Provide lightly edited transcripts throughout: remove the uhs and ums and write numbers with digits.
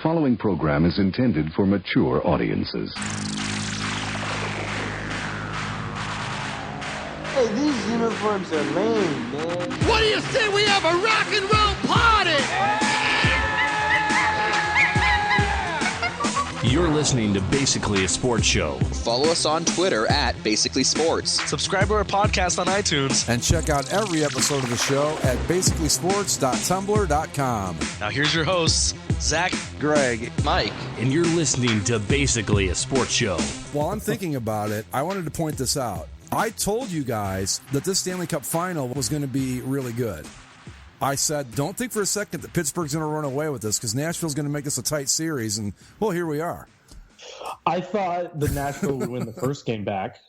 following program is intended for mature audiences. Hey, these uniforms are lame, man. What do you say we have a rock and roll party? You're listening to Basically a Sports Show. Follow us on Twitter at Basically Sports. Subscribe to our podcast on iTunes. And check out every episode of the show at basicallysports.tumblr.com. Now here's your hosts, Zach, Greg, Mike. And you're listening to Basically a Sports Show. While I'm thinking about it, I wanted to point this out. I told you guys that this Stanley Cup final was going to be really good. I said, don't think for a second that Pittsburgh's going to run away with this because Nashville's going to make this a tight series, and, well, here we are. I thought the Nashville would win the first game back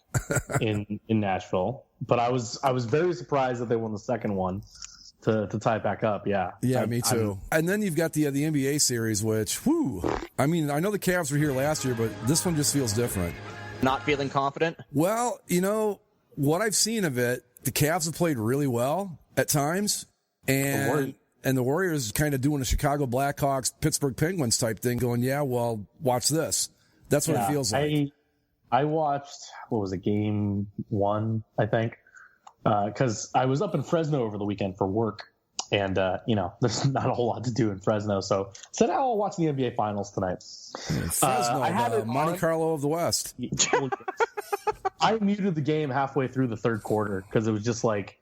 in Nashville, but I was very surprised that they won the second one to tie it back up, yeah. Yeah, me too. And then you've got the NBA series, which, whew, I mean, I know the Cavs were here last year, but this one just feels different. Not feeling confident? Well, you know, what I've seen of it, the Cavs have played really well at times. And the Warriors kind of doing a Chicago Blackhawks, Pittsburgh Penguins type thing, going, yeah, well, watch this. That's what it feels like. I watched, what was it, game one, I think, because I was up in Fresno over the weekend for work. And, there's not a whole lot to do in Fresno. So I said, I'll watch the NBA Finals tonight. Fresno, I had Monte Carlo of the West. I muted the game halfway through the third quarter because it was just like,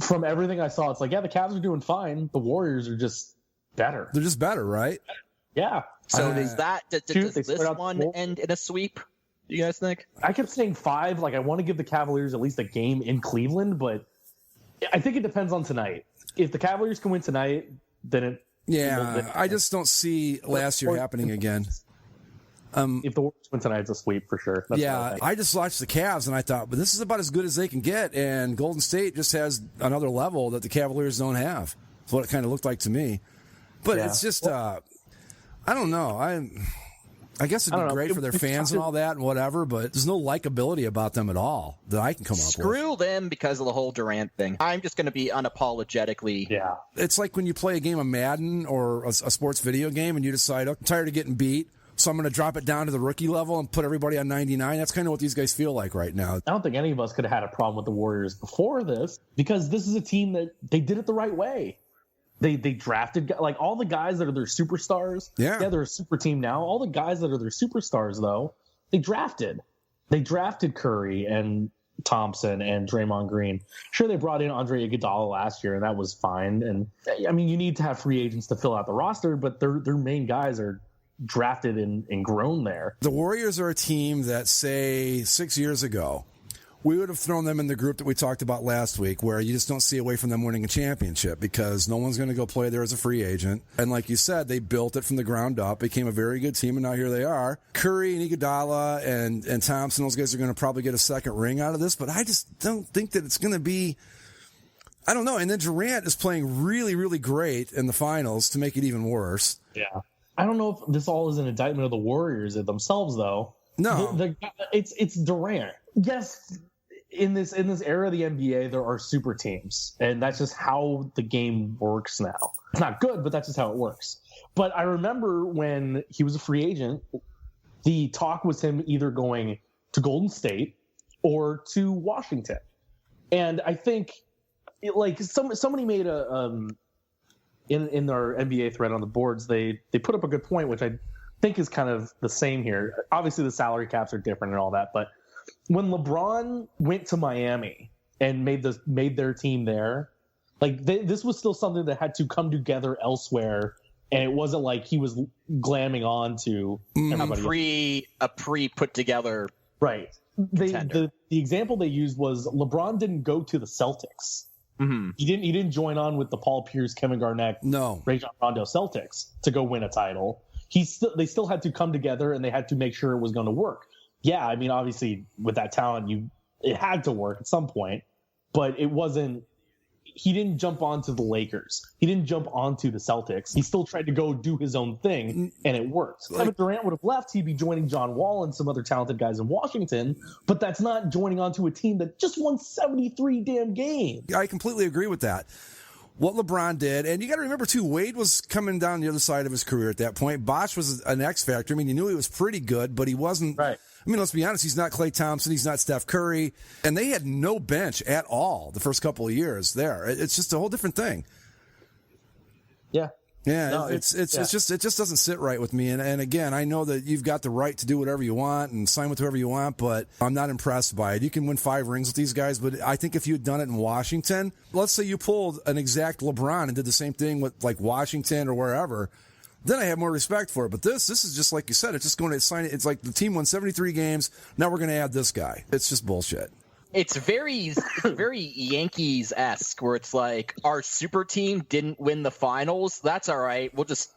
from everything I saw, it's like, yeah, the Cavs are doing fine. The Warriors are just better. They're just better, right? Yeah. So does this one end in a sweep, do you guys think? I kept saying 5. Like, I want to give the Cavaliers at least a game in Cleveland, but I think it depends on tonight. If the Cavaliers can win tonight, then it... Yeah, I just don't see last year happening again. If the Warriors win tonight, it's a sweep for sure. That's I just watched the Cavs, and I thought, but this is about as good as they can get, and Golden State just has another level that the Cavaliers don't have. That's what it kind of looked like to me. But it's just, I don't know. I guess it'd be great for their fans and all that and whatever, but there's no likability about them at all that I can come up with. Screw them because of the whole Durant thing. I'm just going to be unapologetically. Yeah. It's like when you play a game of Madden or a sports video game and you decide, I'm tired of getting beat, so I'm going to drop it down to the rookie level and put everybody on 99. That's kind of what these guys feel like right now. I don't think any of us could have had a problem with the Warriors before this because this is a team that they did it the right way. They drafted, like, all the guys that are their superstars. Yeah, they're a super team now. All the guys that are their superstars, though, they drafted. They drafted Curry and Thompson and Draymond Green. Sure, they brought in Andre Iguodala last year, and that was fine. And, I mean, you need to have free agents to fill out the roster, but their main guys are drafted and grown there. The Warriors are a team that, say, 6 years ago, we would have thrown them in the group that we talked about last week where you just don't see a way from them winning a championship because no one's going to go play there as a free agent. And like you said, they built it from the ground up, became a very good team, and now here they are. Curry and Iguodala and Thompson, those guys are going to probably get a second ring out of this, but I just don't think that it's going to be... I don't know. And then Durant is playing really, really great in the finals to make it even worse. Yeah. I don't know if this all is an indictment of the Warriors themselves, though. No. It's Durant. Yes, in this era of the NBA, there are super teams, and that's just how the game works now. It's not good, but that's just how it works. But I remember when he was a free agent, the talk was him either going to Golden State or to Washington. And I think, somebody made a in our NBA thread on the boards, they put up a good point, which I think is kind of the same here. Obviously, the salary caps are different and all that, but when LeBron went to Miami and made their team there, this was still something that had to come together elsewhere, and it wasn't like he was glamming on to everybody. A pre put together, right? The example they used was LeBron didn't go to the Celtics. Mm-hmm. He didn't join on with the Paul Pierce, Kevin Garnett, Rajon Rondo Celtics to go win a title. They still had to come together, and they had to make sure it was going to work. Yeah, I mean, obviously, with that talent, it had to work at some point, but it wasn't. He didn't jump onto the Lakers. He didn't jump onto the Celtics. He still tried to go do his own thing, and it worked. If Durant would have left, he'd be joining John Wall and some other talented guys in Washington, but that's not joining onto a team that just won 73 damn games. I completely agree with that. what LeBron did. And you got to remember, too, Wade was coming down the other side of his career at that point. Bosh was an X factor. I mean, you knew he was pretty good, but he wasn't. Right. I mean, let's be honest, he's not Klay Thompson. He's not Steph Curry. And they had no bench at all the first couple of years there. It's just a whole different thing. Yeah. Yeah, no, it just doesn't sit right with me. And again, I know that you've got the right to do whatever you want and sign with whoever you want, but I'm not impressed by it. You can win 5 rings with these guys, but I think if you had done it in Washington, let's say you pulled an exact LeBron and did the same thing with like Washington or wherever, then I have more respect for it. But this is just like you said, it's just going to sign it. It's like the team won 73 games. Now we're going to add this guy. It's just bullshit. It's very Yankees-esque, where it's like, our super team didn't win the finals. That's all right. We'll just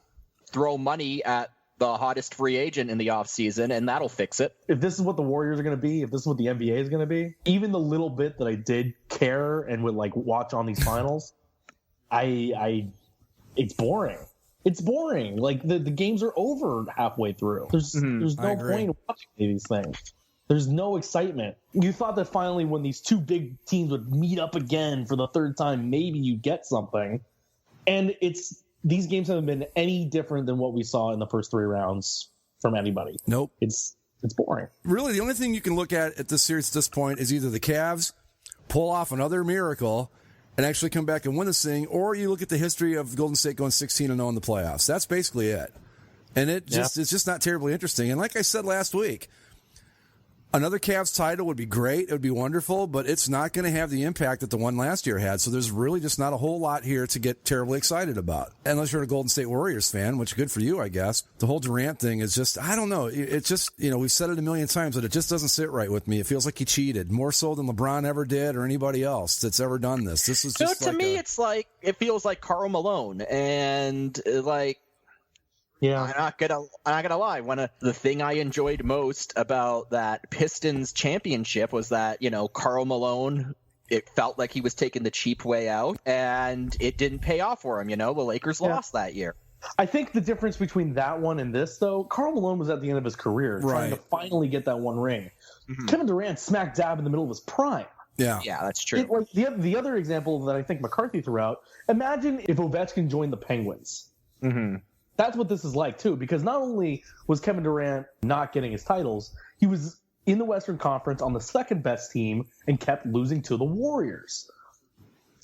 throw money at the hottest free agent in the offseason, and that'll fix it. If this is what the Warriors are going to be, if this is what the NBA is going to be, even the little bit that I did care and would like watch on these finals, it's boring. It's boring. Like the games are over halfway through. There's no point in watching these things. There's no excitement. You thought that finally when these two big teams would meet up again for the third time, maybe you get something. And these games haven't been any different than what we saw in the first 3 rounds from anybody. Nope. It's boring. Really, the only thing you can look at this series at this point is either the Cavs pull off another miracle and actually come back and win this thing, or you look at the history of Golden State going 16-0 in the playoffs. That's basically it. And it's just not terribly interesting. And like I said last week, another Cavs title would be great. It would be wonderful, but it's not going to have the impact that the one last year had. So there's really just not a whole lot here to get terribly excited about. Unless you're a Golden State Warriors fan, which good for you, I guess. The whole Durant thing is just, I don't know. It's just, we've said it a million times, but it just doesn't sit right with me. It feels like he cheated more so than LeBron ever did or anybody else that's ever done this. This is just to me, it's like, it feels like Karl Malone and like, yeah, I'm not gonna lie. The thing I enjoyed most about that Pistons championship was that, Karl Malone, it felt like he was taking the cheap way out, and it didn't pay off for him. The Lakers lost that year. I think the difference between that one and this, though, Karl Malone was at the end of his career, trying to finally get that one ring. Mm-hmm. Kevin Durant smack dab in the middle of his prime. Yeah, that's true. The other example that I think McCarthy threw out, imagine if Ovechkin joined the Penguins. Mm-hmm. That's what this is like, too, because not only was Kevin Durant not getting his titles, he was in the Western Conference on the second best team and kept losing to the Warriors.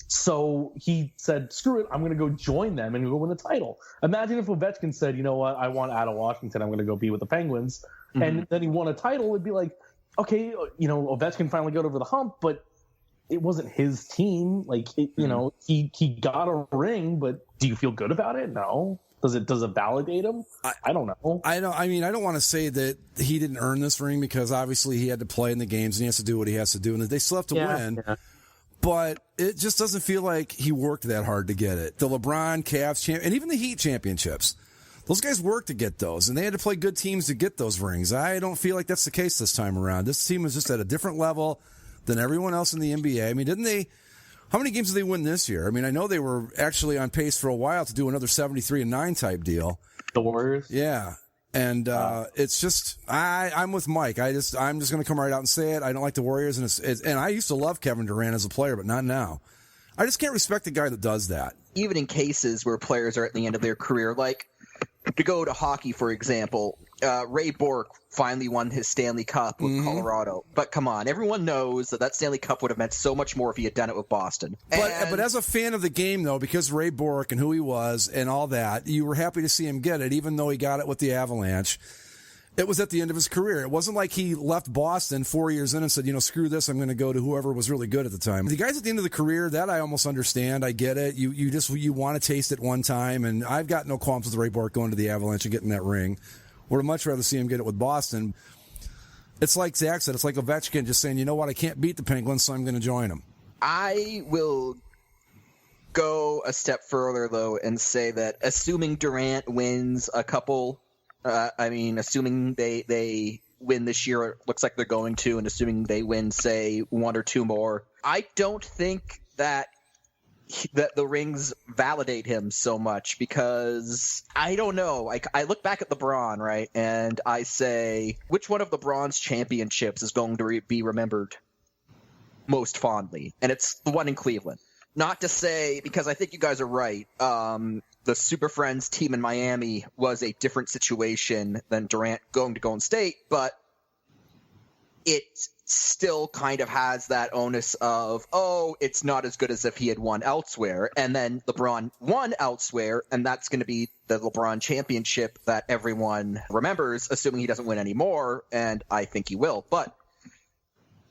So he said, screw it, I'm going to go join them and go win the title. Imagine if Ovechkin said, you know what, I want out of Washington, I'm going to go be with the Penguins. Mm-hmm. And then he won a title. It'd be like, okay, Ovechkin finally got over the hump, but it wasn't his team. Like, he got a ring, but do you feel good about it? No. Does it validate him? I don't know. I don't want to say that he didn't earn this ring, because obviously he had to play in the games and he has to do what he has to do, and they still have to win. Yeah. But it just doesn't feel like he worked that hard to get it. The LeBron, Cavs, and even the Heat championships, those guys worked to get those, and they had to play good teams to get those rings. I don't feel like that's the case this time around. This team is just at a different level than everyone else in the NBA. I mean, didn't they? How many games did they win this year? I mean, I know they were actually on pace for a while to do another 73-9 type deal. The Warriors? Yeah. And it's just, I'm with Mike. I'm just going to come right out and say it. I don't like the Warriors, and I used to love Kevin Durant as a player, but not now. I just can't respect the guy that does that. Even in cases where players are at the end of their career, like to go to hockey, for example, Ray Bourque finally won his Stanley Cup with Colorado. But come on, everyone knows that Stanley Cup would have meant so much more if he had done it with Boston. But as a fan of the game, though, because Ray Bourque and who he was and all that, you were happy to see him get it, even though he got it with the Avalanche. It was at the end of his career. It wasn't like he left Boston 4 years in and said, screw this, I'm going to go to whoever was really good at the time. The guys at the end of the career, that I almost understand. I get it. You want to taste it one time, and I've got no qualms with Ray Bourque going to the Avalanche and getting that ring. Would much rather see him get it with Boston. It's like Zach said, it's like Ovechkin just saying, you know what, I can't beat the Penguins, so I'm going to join them. I will go a step further, though, and say that assuming Durant wins a couple, assuming they win this year, it looks like they're going to, and assuming they win, say, 1 or 2 more, I don't think that the rings validate him so much, because I don't know. I look back at LeBron, right, and I say, which one of LeBron's championships is going to be remembered most fondly? And it's the one in Cleveland. Not to say, because I think you guys are right, the Super Friends team in Miami was a different situation than Durant going to Golden State, but it still kind of has that onus of, oh, it's not as good as if he had won elsewhere. And then LeBron won elsewhere, and that's going to be the LeBron championship that everyone remembers, assuming he doesn't win anymore, and I think he will. But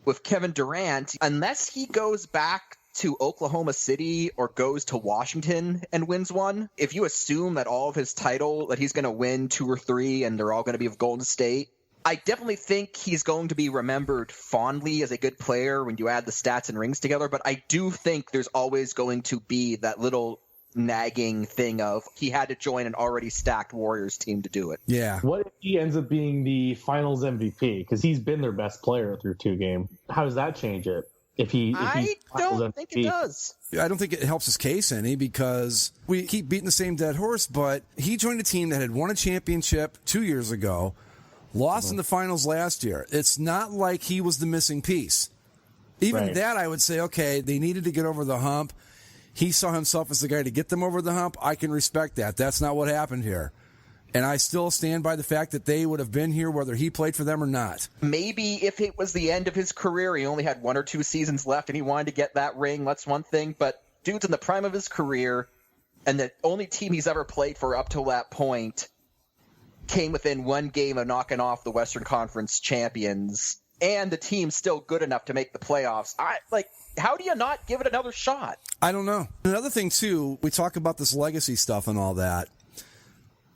with Kevin Durant, unless he goes back to Oklahoma City or goes to Washington and wins one, if you assume that all of his title, that he's going to win 2 or 3 and they're all going to be of Golden State, I definitely think he's going to be remembered fondly as a good player when you add the stats and rings together, but I do think there's always going to be that little nagging thing of he had to join an already stacked Warriors team to do it. Yeah. What if he ends up being the finals MVP? Because he's been their best player through 2 games. How does that change it? I don't think it does. I don't think it helps his case any, because we keep beating the same dead horse, but he joined a team that had won a championship 2 years ago, lost in the finals last year. It's not like he was the missing piece. Even that, I would say, okay, they needed to get over the hump. He saw himself as the guy to get them over the hump. I can respect that. That's not what happened here. And I still stand by the fact that they would have been here whether he played for them or not. Maybe if it was the end of his career, he only had 1 or 2 seasons left and he wanted to get that ring, that's one thing. But dude's in the prime of his career, and the only team he's ever played for up till that point came within 1 game of knocking off the Western Conference champions, and the team's still good enough to make the playoffs. How do you not give it another shot? I don't know. Another thing, too, we talk about this legacy stuff and all that.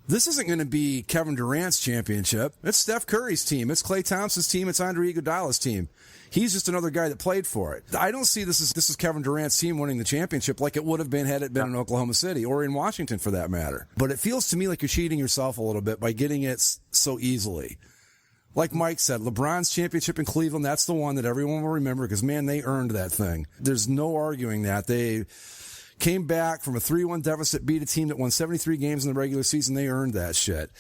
This isn't going to be Kevin Durant's championship. It's Steph Curry's team. It's Klay Thompson's team. It's Andre Iguodala's team. He's just another guy that played for it. I don't see this as Kevin Durant's team winning the championship like it would have been had it been in Oklahoma City or in Washington for that matter. But it feels to me like you're cheating yourself a little bit by getting it so easily. Like Mike said, LeBron's championship in Cleveland, that's the one that everyone will remember because, man, they earned that thing. There's no arguing that. They came back from a 3-1 deficit, beat a team that won 73 games in the regular season. They earned that shit.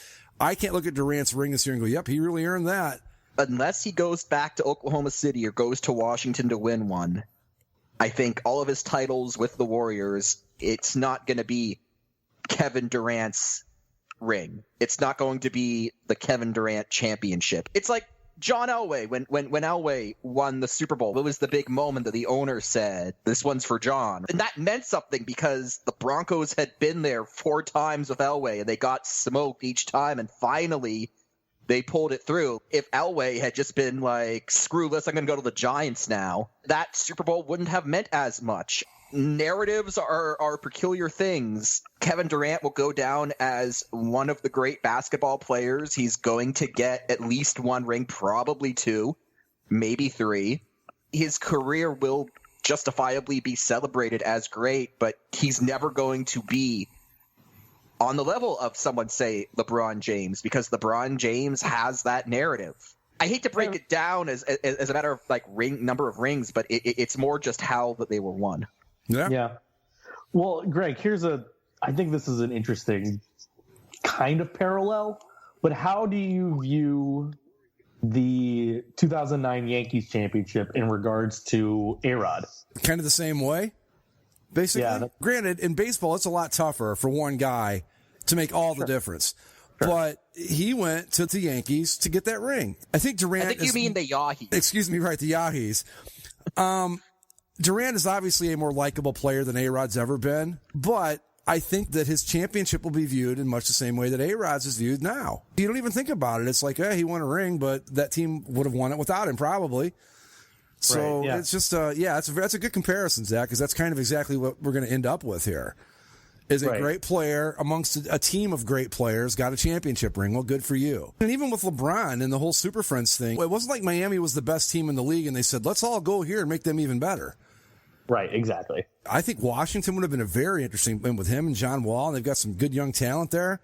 I can't look at Durant's ring this year and go, yep, he really earned that. Unless he goes back to Oklahoma City or goes to Washington to win one, I think all of his titles with the Warriors, it's not going to be Kevin Durant's ring. It's not going to be the Kevin Durant championship. It's like John Elway, when Elway won the Super Bowl, it was the big moment that the owner said, this one's for John. And that meant something because the Broncos had been there 4 times with Elway, and they got smoked each time, and finally they pulled it through. If Elway had just been like, screw this, I'm going to go to the Giants now, that Super Bowl wouldn't have meant as much. Narratives are peculiar things. Kevin Durant will go down as one of the great basketball players. He's going to get at least 1 ring, probably 2, maybe 3. His career will justifiably be celebrated as great, but he's never going to be on the level of someone, say, LeBron James, because LeBron James has that narrative. I hate to break it down as a matter of like number of rings, but it's more just how that they were won. Yeah. Well, Greg, I think this is an interesting kind of parallel, but how do you view the 2009 Yankees championship in regards to A-Rod? Kind of the same way, basically. Yeah, granted, in baseball, it's a lot tougher for one guy to make all the difference. Sure. But he went to the Yankees to get that ring. I think Durant. I think you mean the Yahis. Excuse me, right, the Yahis. Durant is obviously a more likable player than A-Rod's ever been, but I think that his championship will be viewed in much the same way that A-Rod's is viewed now. You don't even think about it. It's like, he won a ring, but that team would have won it without him probably. So It's just, that's a good comparison, Zach, because that's kind of exactly what we're going to end up with here. Is a great player amongst a team of great players, got a championship ring. Well, good for you. And even with LeBron and the whole Super Friends thing, it wasn't like Miami was the best team in the league and they said, let's all go here and make them even better. Right, exactly. I think Washington would have been a very interesting win with him and John Wall. And they've got some good young talent there.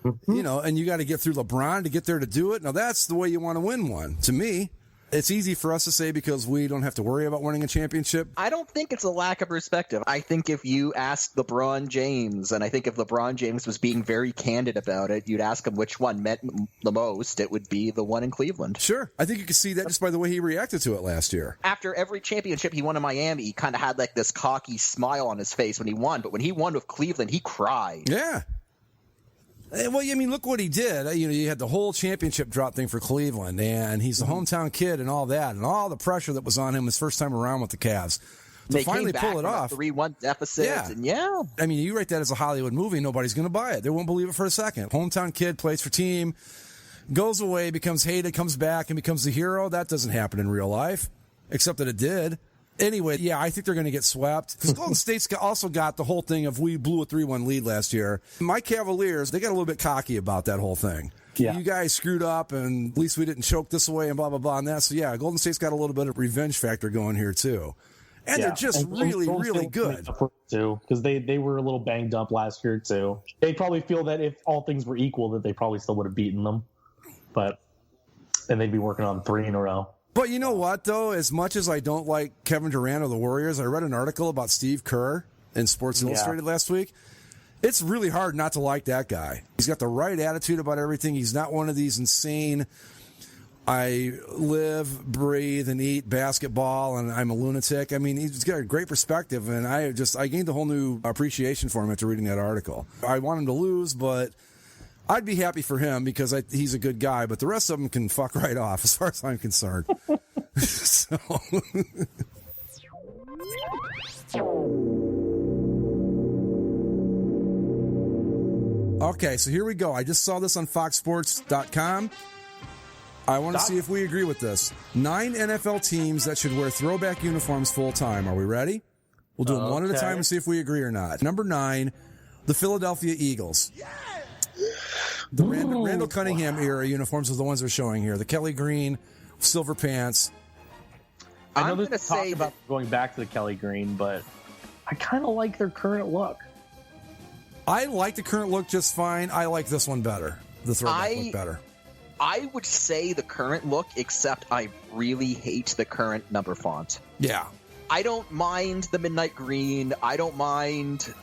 Mm-hmm. And you got to get through LeBron to get there to do it. Now, that's the way you want to win one, to me. It's easy for us to say because we don't have to worry about winning a championship. I don't think it's a lack of perspective. I think if you asked LeBron James, and I think if LeBron James was being very candid about it, you'd ask him which one meant the most, it would be the one in Cleveland. Sure. I think you can see that just by the way he reacted to it last year. After every championship he won in Miami, he kind of had like this cocky smile on his face when he won, but when he won with Cleveland, he cried. Yeah. Well, I mean, look what he did. You had the whole championship drop thing for Cleveland, and he's the hometown kid and all that, and all the pressure that was on him his first time around with the Cavs. To finally pull it off. 3-1 deficit. Yeah. I mean, you write that as a Hollywood movie, nobody's going to buy it. They won't believe it for a second. Hometown kid plays for team, goes away, becomes hated, comes back, and becomes the hero. That doesn't happen in real life, except that it did. Anyway, yeah, I think they're going to get swept. Because Golden State's also got the whole thing of we blew a 3-1 lead last year. My Cavaliers, they got a little bit cocky about that whole thing. Yeah. You guys screwed up, and at least we didn't choke this away and blah, blah, blah, and that. So, yeah, Golden State's got a little bit of revenge factor going here, too. And they're just really, really good. Too, because they were a little banged up last year, too. They probably feel that if all things were equal, that they probably still would have beaten them. And they'd be working on 3 in a row. But you know what, though? As much as I don't like Kevin Durant or the Warriors, I read an article about Steve Kerr in Sports Illustrated last week. It's really hard not to like that guy. He's got the right attitude about everything. He's not one of these insane, I live, breathe, and eat basketball, and I'm a lunatic. I mean, he's got a great perspective, and I gained a whole new appreciation for him after reading that article. I want him to lose, but I'd be happy for him because he's a good guy, but the rest of them can fuck right off as far as I'm concerned. So. Okay, so here we go. I just saw this on foxsports.com. I want to see if we agree with this. 9 NFL teams that should wear throwback uniforms full time. Are we ready? We'll do them one at a time and see if we agree or not. Number 9, the Philadelphia Eagles. The Randall Cunningham era uniforms are the ones they're showing here. The Kelly green, silver pants. I know there's talk about going back to the Kelly green, but I kind of like their current look. I like the current look just fine. I like this one better. The throwback look better. I would say the current look, except I really hate the current number font. Yeah. I don't mind the midnight green. I don't mind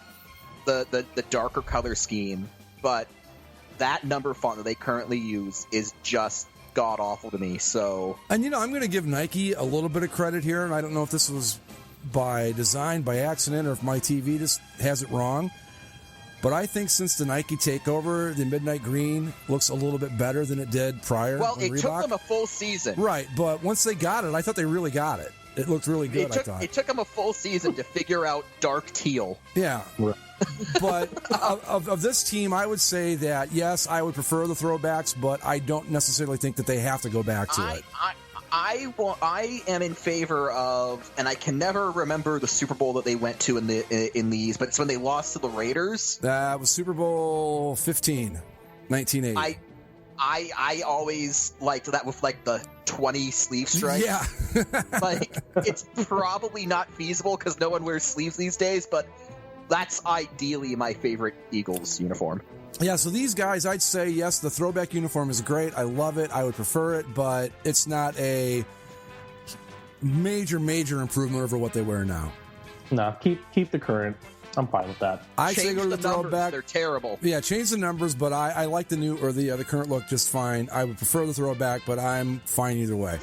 the darker color scheme, but that number font that they currently use is just god-awful to me. So, and I'm going to give Nike a little bit of credit here, and I don't know if this was by design, by accident, or if my TV just has it wrong. But I think since the Nike takeover, the midnight green looks a little bit better than it did prior. Well, it took them a full season. Right, but once they got it, I thought they really got it. It looked really good, I thought. It took them a full season to figure out dark teal. Yeah. But of this team, I would say that, yes, I would prefer the throwbacks, but I don't necessarily think that they have to go back to it. I am in favor of, and I can never remember the Super Bowl that they went to in these, but it's when they lost to the Raiders. That was Super Bowl 15, 1980. I always liked that with like the 20 sleeve stripes. Yeah. Like, it's probably not feasible because no one wears sleeves these days, but that's ideally my favorite Eagles uniform. Yeah, so these guys, I'd say, yes, the throwback uniform is great. I love it. I would prefer it, but it's not a major improvement over what they wear now. No, keep the current. I'm fine with that. I'd say go to the throwback. They're terrible. Yeah, change the numbers, but I like the new or the current look just fine. I would prefer the throwback, but I'm fine either way.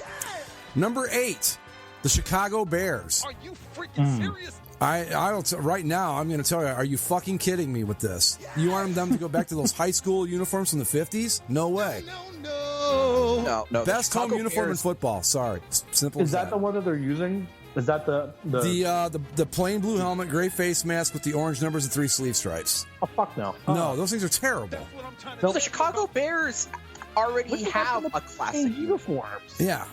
Number 8, the Chicago Bears. Are you freaking serious? I don't. Right now, I'm going to tell you, are you fucking kidding me with this? You want them to go back to those high school uniforms from the 50s? No way. No. Best home uniform in football. Sorry. Simple as that. Is that the one that they're using? Is that the plain blue helmet, gray face mask with the orange numbers and 3 sleeve stripes? Oh, fuck no. No, those things are terrible. The Chicago Bears already have a classic uniforms. Yeah.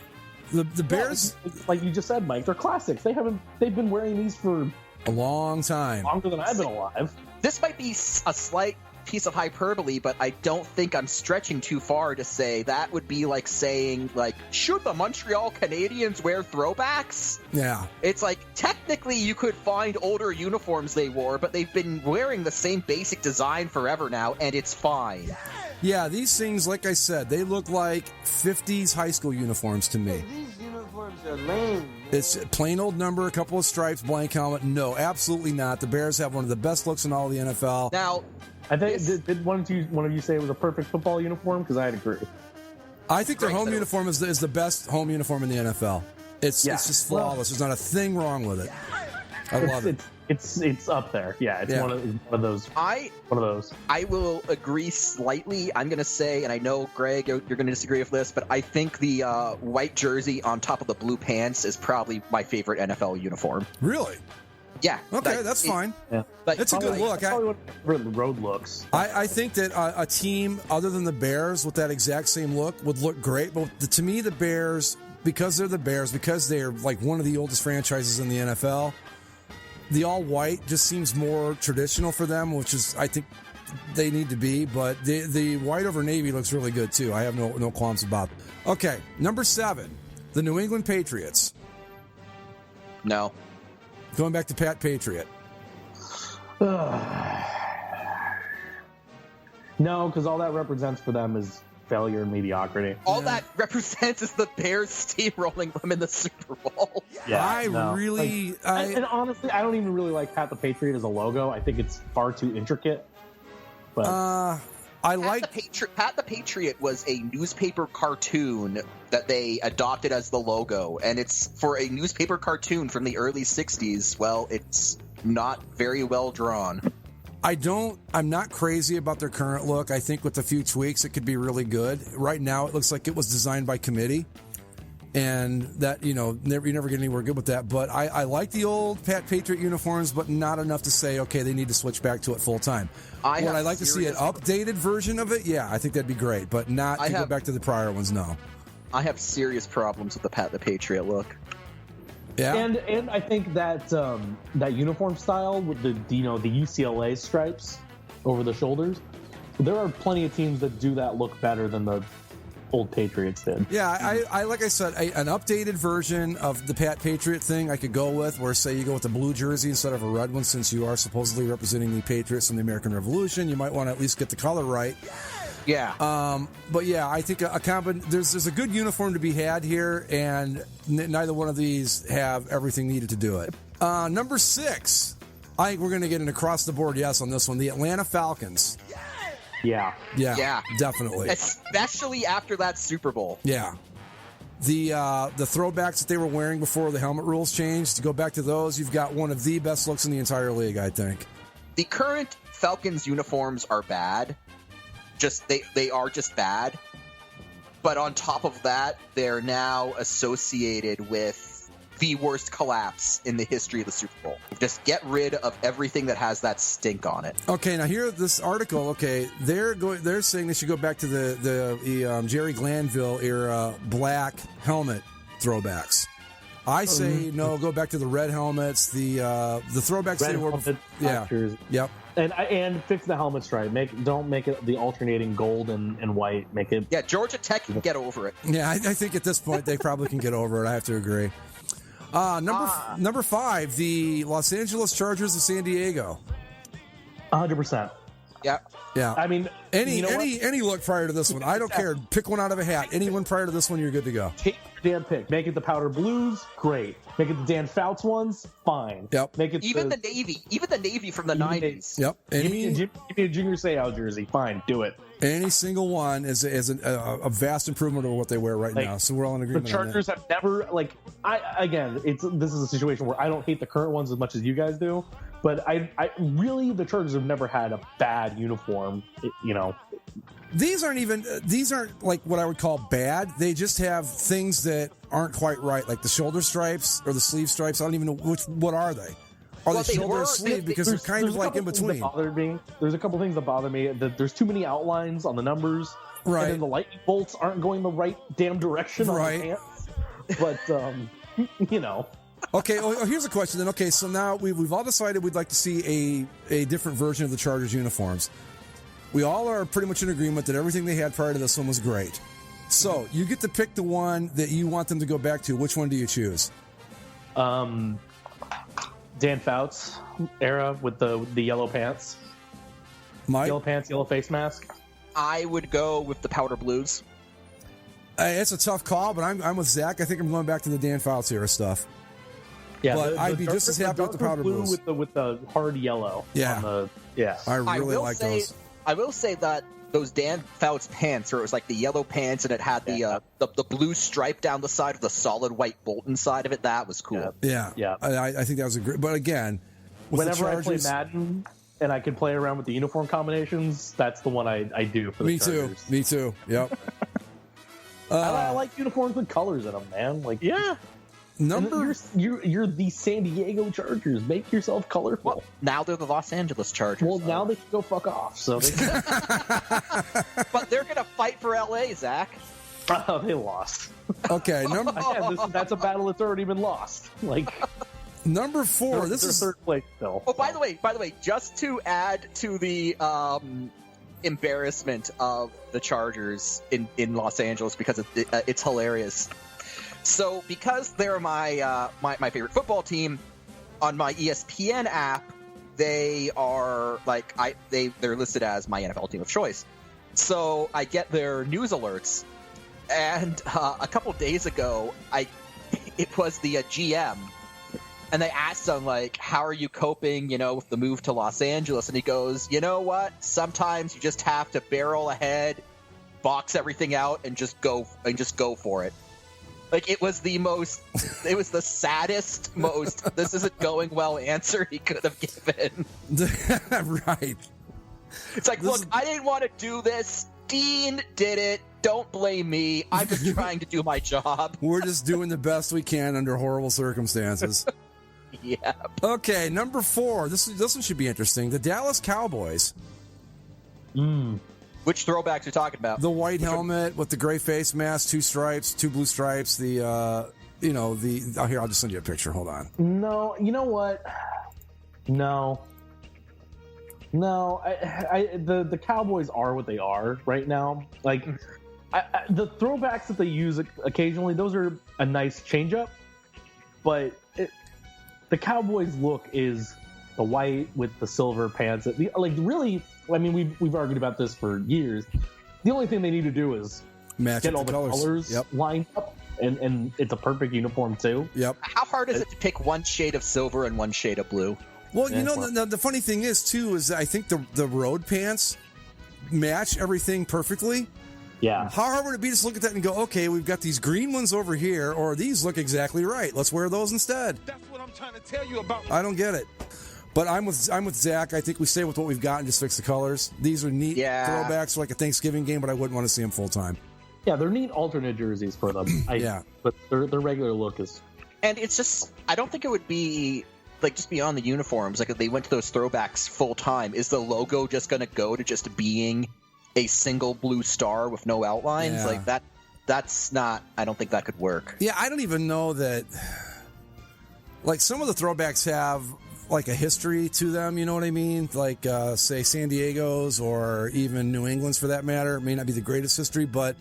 The Bears, like you just said, Mike, they're classics. They've been wearing these for a long time, longer than I've been alive. This might be a slight piece of hyperbole, but I don't think I'm stretching too far to say that would be like saying, like, should the Montreal Canadiens wear throwbacks? Yeah. It's like, technically you could find older uniforms they wore, but they've been wearing the same basic design forever now, and it's fine. Yeah, these things, like I said, they look like 50s high school uniforms to me. These are lame. It's a plain old number, a couple of stripes, blank helmet. No, absolutely not. The Bears have one of the best looks in all of the NFL. Now, I think did one of you say it was a perfect football uniform? Because I'd agree. I think their home uniform is the best home uniform in the NFL. It's just flawless. There's not a thing wrong with it. I love it. It's up there. Yeah, it's one of those. I will agree slightly. I'm going to say, and I know, Greg, you're going to disagree with this, but I think the white jersey on top of the blue pants is probably my favorite NFL uniform. Really? Yeah. Okay, that's fine. Yeah. It's a good look. Probably what the road looks. I think that a team other than the Bears with that exact same look would look great. But to me, the Bears, because they're the Bears, because they're like one of the oldest franchises in the NFL, the all-white just seems more traditional for them, which is, I think, they need to be. But the white over navy looks really good, too. I have no qualms about it. Okay, number 7, the New England Patriots. No. Going back to Pat Patriot. No, because all that represents for them is failure and mediocrity. All that represents is the Bears steamrolling them in the Super Bowl. Yeah, and honestly, I don't even really like Pat the Patriot as a logo. I think it's far too intricate. But Pat the Patriot was a newspaper cartoon that they adopted as the logo, and it's for a newspaper cartoon from the early 60s. Well, it's not very well drawn. I'm not crazy about their current look. I think with a few tweaks, it could be really good. Right now, it looks like it was designed by committee, and that, you never get anywhere good with that. But I like the old Pat Patriot uniforms, but not enough to say, okay, they need to switch back to it full time. Would I like to see an updated version of it? Yeah, I think that'd be great, but not to go back to the prior ones, no. I have serious problems with the Pat the Patriot look. Yeah, and I think that that uniform style with the UCLA stripes over the shoulders, there are plenty of teams that do that look better than the old Patriots did. Yeah, I like I said, an updated version of the Pat Patriot thing I could go with, where say you go with the blue jersey instead of a red one, since you are supposedly representing the Patriots from the American Revolution. You might want to at least get the color right. Yeah. But yeah, I think there's a good uniform to be had here, and neither one of these have everything needed to do it. Number 6, I think we're going to get an across the board yes on this one. The Atlanta Falcons. Yeah, definitely. Especially after that Super Bowl. Yeah. The throwbacks that they were wearing before the helmet rules changed, to go back to those, you've got one of the best looks in the entire league, I think. The current Falcons uniforms are bad. They are just bad. But on top of that, they're now associated with the worst collapse in the history of the Super Bowl. Just get rid of everything that has that stink on it. Okay, now here, this article, okay, they're saying they should go back to the Jerry Glanville era black helmet throwbacks. I say no, go back to the red helmets, the throwbacks red they were helmet, yeah. Yep. And fix the helmet stripe. Don't make it the alternating gold and white. Make it. Yeah, Georgia Tech can get over it. Yeah, I think at this point they probably can get over it. I have to agree. Number 5, the Los Angeles Chargers of San Diego. 100%. Yeah. Yeah. I mean, any look prior to this one. I don't care. Pick one out of a hat. Anyone prior to this one, you're good to go. Take your damn pick. Make it the powder blues, great. Make it the Dan Fouts ones, fine. Yep. Make it even the Navy from the 90s. Yep. Give me a Junior Seau jersey, fine, do it. Any single one is a vast improvement over what they wear right now. So we're all in agreement. The Chargers have never this is a situation where I don't hate the current ones as much as you guys do, but I really, the Chargers have never had a bad uniform. These aren't like what I would call bad. They just have things that aren't quite right, like the shoulder stripes or the sleeve stripes. I don't even know what are they. Are they shoulder or sleeve? Because they're kind of like in between. There's a couple things that bother me. There's too many outlines on the numbers. Right. And then the lightning bolts aren't going the right damn direction on the pants. But, Okay, here's a question then. Okay, so now we've all decided we'd like to see a different version of the Chargers uniforms. We all are pretty much in agreement that everything they had prior to this one was great. So you get to pick the one that you want them to go back to. Which one do you choose? Dan Fouts era with the yellow pants. Mike? Yellow pants, yellow face mask. I would go with the powder blues. It's a tough call, but I'm with Zach. I think I'm going back to the Dan Fouts era stuff. Yeah, but I'd be just as happy with the powder blue blues. with the hard yellow. Yeah. I really like those. I will say that those Dan Fouts pants, where it was like the yellow pants and it had the blue stripe down the side of the solid white bolt inside of it, that was cool. Yeah. I think that was a great. But again, whenever I play Madden and I can play around with the uniform combinations, that's the one I do for the Chargers. Me too. Yep. I like uniforms with colors in them, man. Like, yeah. You're the San Diego Chargers. Make yourself colorful. Well, now they're the Los Angeles Chargers. Well, now they can go fuck off. So, but they're gonna fight for LA, Zach. Oh, they lost. Okay, that's a battle that's already been lost. Like number 4. This is third place still. Oh, by the way, just to add to the embarrassment of the Chargers in Los Angeles, because it's hilarious. So, because they're my favorite football team, on my ESPN app, they are they're listed as my NFL team of choice. So I get their news alerts, and a couple days ago, it was the GM, and they asked him how are you coping, with the move to Los Angeles, and he goes, you know what? Sometimes you just have to barrel ahead, box everything out, and just go for it. It was the saddest, most this isn't going well answer he could have given. Right. It's look, I didn't want to do this. Dean did it. Don't blame me. I'm just trying to do my job. We're just doing the best we can under horrible circumstances. Yeah. Okay, number 4. This one should be interesting. The Dallas Cowboys. Which throwbacks are you talking about? The white helmet with the gray face mask, 2 stripes, 2 blue stripes. Here, I'll just send you a picture. Hold on. No, you know what? No. The Cowboys are what they are right now. The throwbacks that they use occasionally, those are a nice change up. But the Cowboys look is the white with the silver pants. Really. I mean, we've argued about this for years. The only thing they need to do is get all the colors lined up, and it's a perfect uniform too. Yep. How hard is it to pick one shade of silver and one shade of blue? Well, the funny thing is too is I think the road pants match everything perfectly. Yeah. How hard would it be to just look at that and go, okay, we've got these green ones over here, or these look exactly right. Let's wear those instead. That's what I'm trying to tell you about. I don't get it. But I'm with Zach. I think we stay with what we've got and just fix the colors. These are neat throwbacks for a Thanksgiving game, but I wouldn't want to see them full time. Yeah, they're neat alternate jerseys for them. But their regular look is. And it's just, I don't think it would be just beyond the uniforms. If they went to those throwbacks full time, is the logo just going to go to just being a single blue star with no outlines? Yeah. That's not. I don't think that could work. Yeah, I don't even know that. Some of the throwbacks have a history to them, you know what I mean? Say San Diego's or even New England's for that matter. It may not be the greatest history, but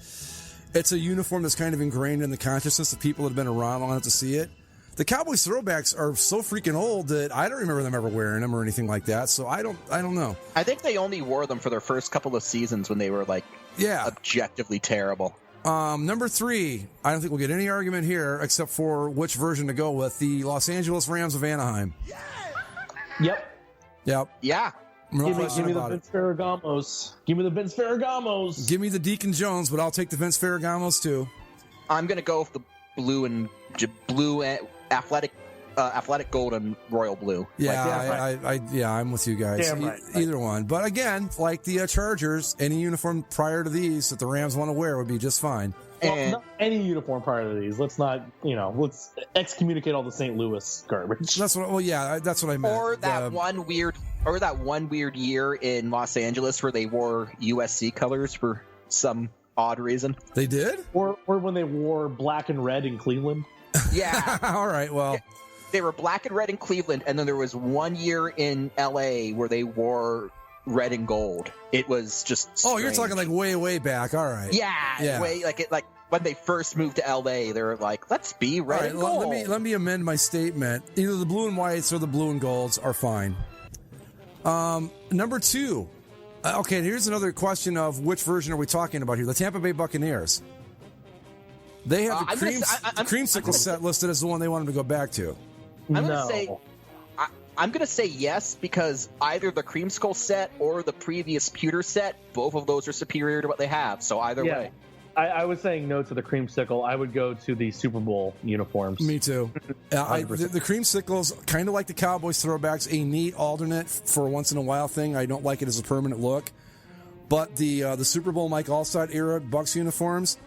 it's a uniform that's kind of ingrained in the consciousness of people that have been around long enough to see it. The Cowboys throwbacks are so freaking old that I don't remember them ever wearing them or anything like that, so I don't know. I think they only wore them for their first couple of seasons when they were objectively terrible. Number 3, I don't think we'll get any argument here except for which version to go with. The Los Angeles Rams of Anaheim. Yep. Yeah. No give me the about Vince Ferragamos. Give me the Vince Ferragamos. Give me the Deacon Jones, but I'll take the Vince Ferragamos too. I'm gonna go with the blue athletic gold and royal blue. Yeah, I'm with you guys. Either one, but again, like the Chargers, any uniform prior to these that the Rams want to wear would be just fine. Well, not any uniform prior to these. Let's not, let's excommunicate all the St. Louis garbage. That's what. Well, yeah, that's what I meant. Or that one weird year in Los Angeles where they wore USC colors for some odd reason. They did? Or when they wore black and red in Cleveland. Yeah. All right. Well, yeah, they were black and red in Cleveland, and then there was one year in LA where they wore red and gold. It was just strange. Oh, you're talking way back. All right. Yeah. Way when they first moved to LA, they were like, let's be red and gold. Let me amend my statement. Either the blue and whites or the blue and golds are fine. Number 2. Okay, here's another question of which version are we talking about here? The Tampa Bay Buccaneers. They have the creamsicle set listed as the one they want him to go back to. I'm going to say yes, because either the creamsicle set or the previous pewter set, both of those are superior to what they have. So either way. I was saying no to the creamsicle. I would go to the Super Bowl uniforms. Me too. The creamsicle's kind of like the Cowboys throwbacks, a neat alternate for a once in a while thing. I don't like it as a permanent look. But the Super Bowl Mike Allstott era Bucs uniforms,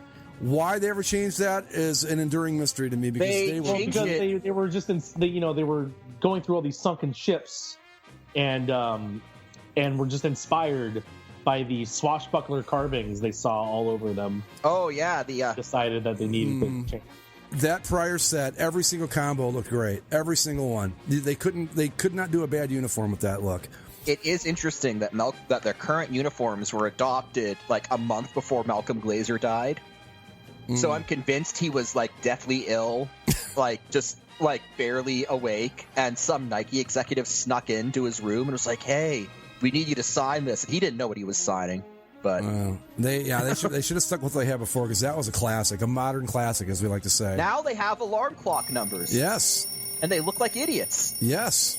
why they ever changed that is an enduring mystery to me, because they were just they were going through all these sunken ships, and were just inspired by the swashbuckler carvings they saw all over them. Oh yeah, decided that they needed to change. That prior set, every single combo looked great. Every single one. They could not do a bad uniform with that look. It is interesting that that their current uniforms were adopted like a month before Malcolm Glazer died. So I'm convinced he was like deathly ill, just barely awake, and some Nike executive snuck into his room and was like, "Hey, we need you to sign this." And he didn't know what he was signing. But they should have stuck with what they had before, because that was a classic, a modern classic, as we like to say. Now they have alarm clock numbers. Yes. And they look like idiots. Yes.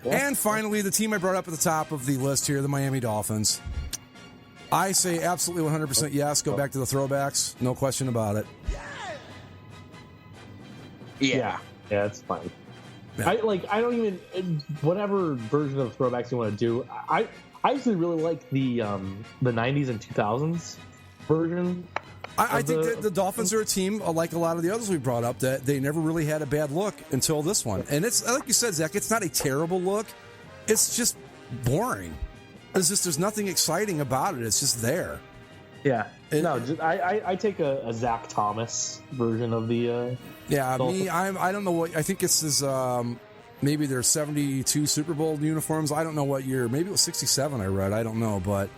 Yeah. And finally, the team I brought up at the top of the list here, the Miami Dolphins. I say absolutely 100% yes. Go back to the throwbacks. No question about it. Yeah, it's fine. Yeah. I don't even, whatever version of throwbacks you want to do. I actually really like the 90s and 2000s version. I think that the Dolphins are a team, like a lot of the others we brought up, that they never really had a bad look until this one. And it's like you said, Zach, it's not a terrible look. It's just boring. There's nothing exciting about it. It's just there. Yeah. I take a Zach Thomas version of the. Yeah, Dolphins. I don't know what. I think this is maybe their 72 Super Bowl uniforms. I don't know what year. Maybe it was 67. I read. I don't know, but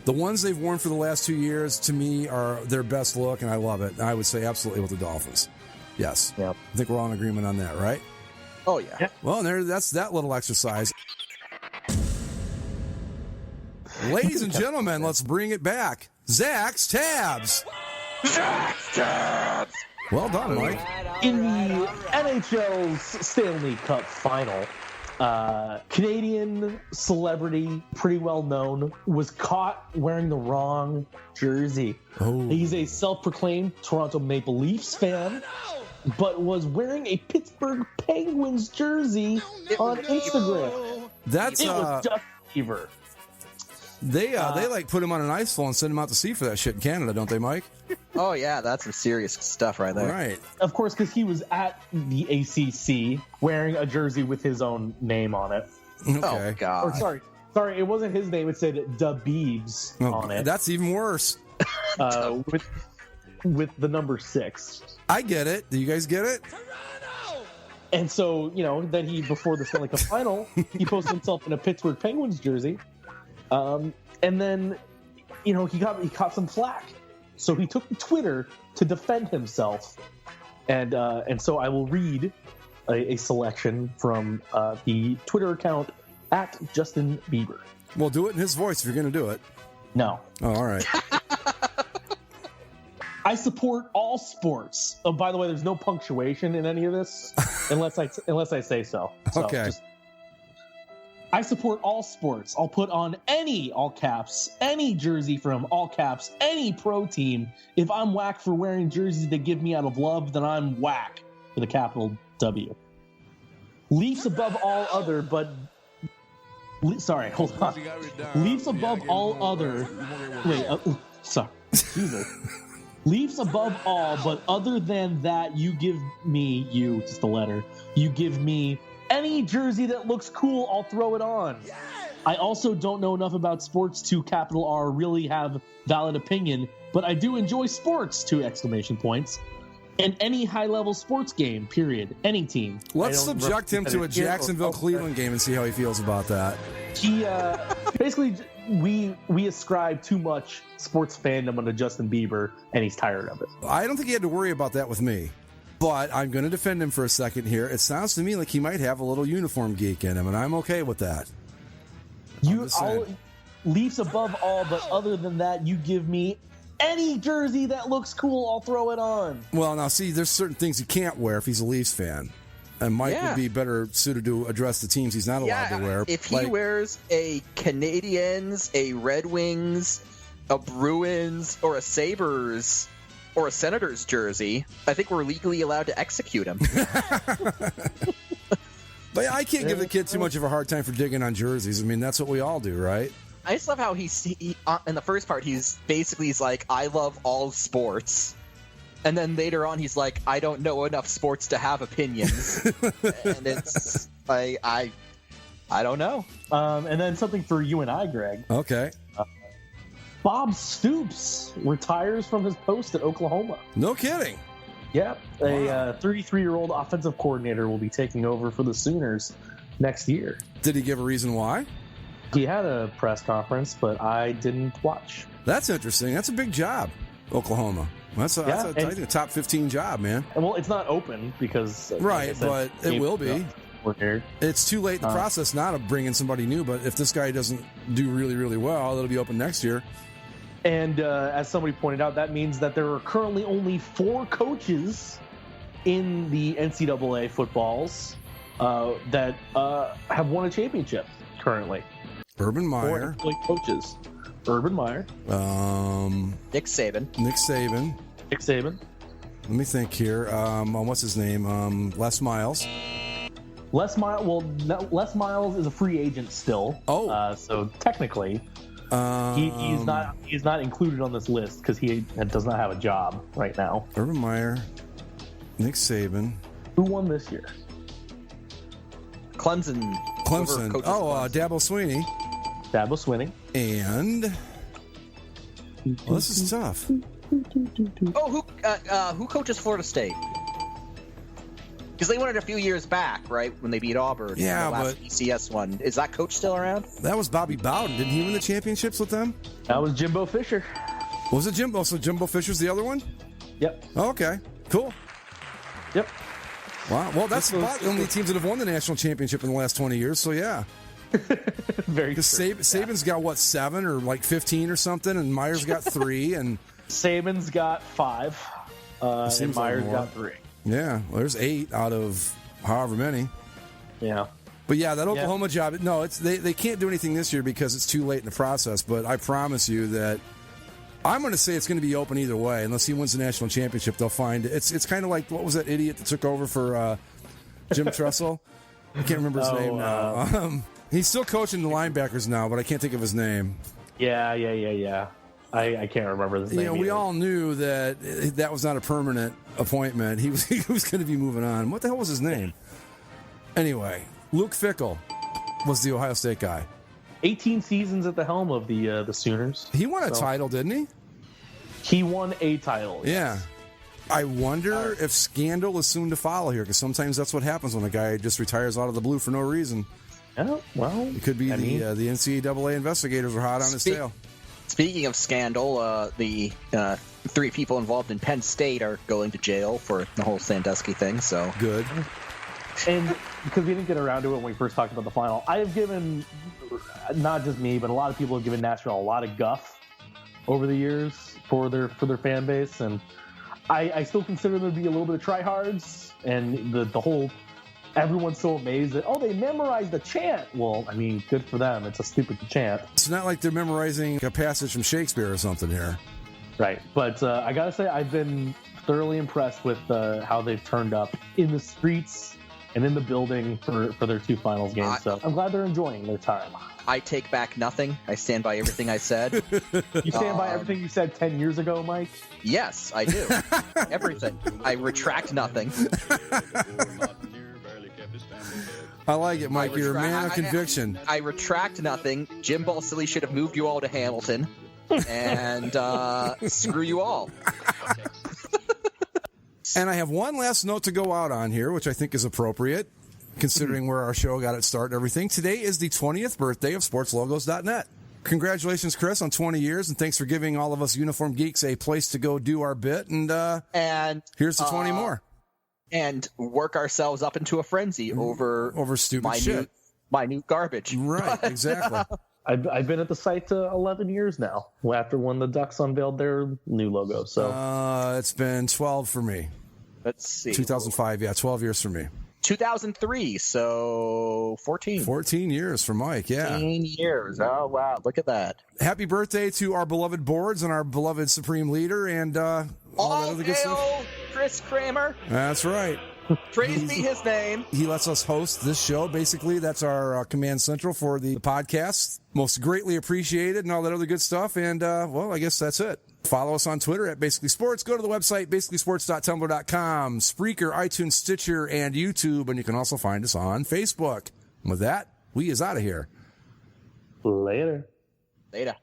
the ones they've worn for the last 2 years, to me, are their best look, and I love it. I would say absolutely with the Dolphins. Yes. Yep. I think we're all in agreement on that, right? Oh yeah. Well, that's that little exercise. Ladies and gentlemen, let's bring it back. Zach's Tabs. Zach's Tabs. Well done, Mike. In the NHL's Stanley Cup final, Canadian celebrity, pretty well known, was caught wearing the wrong jersey. Oh. He's a self-proclaimed Toronto Maple Leafs fan, but was wearing a Pittsburgh Penguins jersey on Instagram. It was Justin Bieber. They put him on an ice floe and send him out to sea for that shit in Canada, don't they, Mike? Oh yeah, that's some serious stuff right there. Right. Of course, because he was at the ACC wearing a jersey with his own name on it. Okay. Oh god. Or sorry, it wasn't his name. It said Da Beebs on it. That's even worse. With the number 6. I get it. Do you guys get it? And so, then before the Stanley Cup final, he posted himself in a Pittsburgh Penguins jersey. And then, he caught some flack. So he took to Twitter to defend himself. And so I will read a selection from the Twitter account at Justin Bieber. Well, do it in his voice if you're going to do it. No. Oh, all right. I support all sports. Oh, by the way, there's no punctuation in any of this unless I say so. Okay. I support all sports. I'll put on any, all caps, any jersey from, all caps, any pro team. If I'm whack for wearing jerseys they give me out of love, then I'm whack with a capital W. Leafs above all other, but... Sorry, hold on. Leafs above all other... Wait, sorry. Jesus. Leafs above all, but other than that, you give me, just a letter, you give me... any jersey that looks cool, I'll throw it on. Yes! I also don't know enough about sports to capital R really have valid opinion, but I do enjoy sports, 2 exclamation points. And any high-level sports game, period. Any team. Let's subject him to a Jacksonville-Cleveland game and see how he feels about that. He, basically, we ascribe too much sports fandom onto Justin Bieber, and he's tired of it. I don't think he had to worry about that with me. But I'm going to defend him for a second here. It sounds to me like he might have a little uniform geek in him, and I'm okay with that. Leafs above all, but other than that, you give me Any jersey that looks cool, I'll throw it on. Well, now see, there's certain things he can't wear if he's a Leafs fan. And Mike would be better suited to address the teams he's not allowed to wear. If he wears a Canadiens, a Red Wings, a Bruins, or a Sabres, or a Senators jersey, I think we're legally allowed to execute him. But I can't give the kid too much of a hard time for digging on jerseys. I mean, that's what we all do, right? I just love how he in the first part, he's like, I love all sports. And then later on, he's like, I don't know enough sports to have opinions. And it's, I don't know. And then something for you and I, Greg. Okay. Bob Stoops retires from his post at Oklahoma. No kidding. Yep. A 33-year-old offensive coordinator will be taking over for the Sooners next year. Did he give a reason why? He had a press conference, but I didn't watch. That's interesting. That's a big job, Oklahoma. That's I think a top 15 job, man. Well, it's not open because... Right, but it will be. Here. It's too late in the process now to bring in somebody new, but if this guy doesn't do really, really well, it'll be open next year. And as somebody pointed out, that means that there are currently only 4 coaches in the NCAA footballs that have won a championship currently. Urban Meyer. 4 coaches. Urban Meyer. Nick Saban. Let me think here. What's his name? Les Miles. Les Miles is a free agent still. Oh. So technically... he's not included on this list because he does not have a job right now. Urban Meyer, Nick Saban. Who won this year? Clemson. Dabo Swinney. Dabo Swinney. And this is tough. Who coaches Florida State? Because they won it a few years back, right? When they beat Auburn. Yeah, the last BCS one. Is that coach still around? That was Bobby Bowden. Didn't he win the championships with them? That was Jimbo Fisher. Was it Jimbo? So Jimbo Fisher's the other one? Yep. Oh, okay. Cool. Yep. Wow. Well, that's about the only teams that have won the national championship in the last 20 years. So, yeah. Very Because Saban's got, 7 or 15 or something, and Meyer's got 3. And Saban's got 5, and Meyer's got 3. Yeah, well, there's 8 out of however many. Yeah. But yeah, that Oklahoma job, no, they can't do anything this year because it's too late in the process. But I promise you that I'm going to say it's going to be open either way. Unless he wins the national championship, they'll find it's kind of like, what was that idiot that took over for Jim Tressel? I can't remember his name now. He's still coaching the linebackers now, but I can't think of his name. Yeah. I can't remember his name. We all knew that was not a permanent appointment. He was going to be moving on. What the hell was his name? Anyway, Luke Fickell was the Ohio State guy. 18 seasons at the helm of the Sooners. He won a title, didn't he? He won a title. Yeah. Yes. I wonder if scandal is soon to follow here, because sometimes that's what happens when a guy just retires out of the blue for no reason. Oh, well, it could be the NCAA investigators are hot on his tail. Speaking of scandal, the 3 people involved in Penn State are going to jail for the whole Sandusky thing. So good. And because we didn't get around to it when we first talked about the final, I have given, not just me, but a lot of people have given Nashville a lot of guff over the years for their fan base, and I still consider them to be a little bit of tryhards. And the whole, everyone's so amazed that, they memorized the chant. Well, I mean, good for them. It's a stupid chant. It's not like they're memorizing a passage from Shakespeare or something here. Right. But I got to say, I've been thoroughly impressed with how they've turned up in the streets and in the building for their 2 finals games. So I'm glad they're enjoying their time. I take back nothing. I stand by everything I said. You stand by everything you said 10 years ago, Mike? Yes, I do. Everything. I retract nothing. I like it, Mike. You're a man of conviction. I retract nothing. Jim Balsillie should have moved you all to Hamilton. And screw you all. And I have one last note to go out on here, which I think is appropriate, considering where our show got its start and everything. Today is the 20th birthday of SportsLogos.net. Congratulations, Chris, on 20 years, and thanks for giving all of us uniform geeks a place to go do our bit. And here's the 20 more. And work ourselves up into a frenzy over stupid shit. Minute garbage. Right, exactly. I've been at the site 11 years now. After when the Ducks unveiled their new logo, so it's been 12 for me. Let's see. 2005, yeah, 12 years for me. 2003, so 14. 14 years for Mike, yeah. 14 years. Oh, wow. Look at that. Happy birthday to our beloved boards and our beloved Supreme Leader and all that other good stuff. Chris Kramer. That's right. Praise be his name. He lets us host this show. Basically, that's our command central for the podcast. Most greatly appreciated and all that other good stuff. And, well, I guess that's it. Follow us on Twitter at Basically Sports. Go to the website, basicallysports.tumblr.com, Spreaker, iTunes, Stitcher, and YouTube. And you can also find us on Facebook. And with that, we is out of here. later. Later.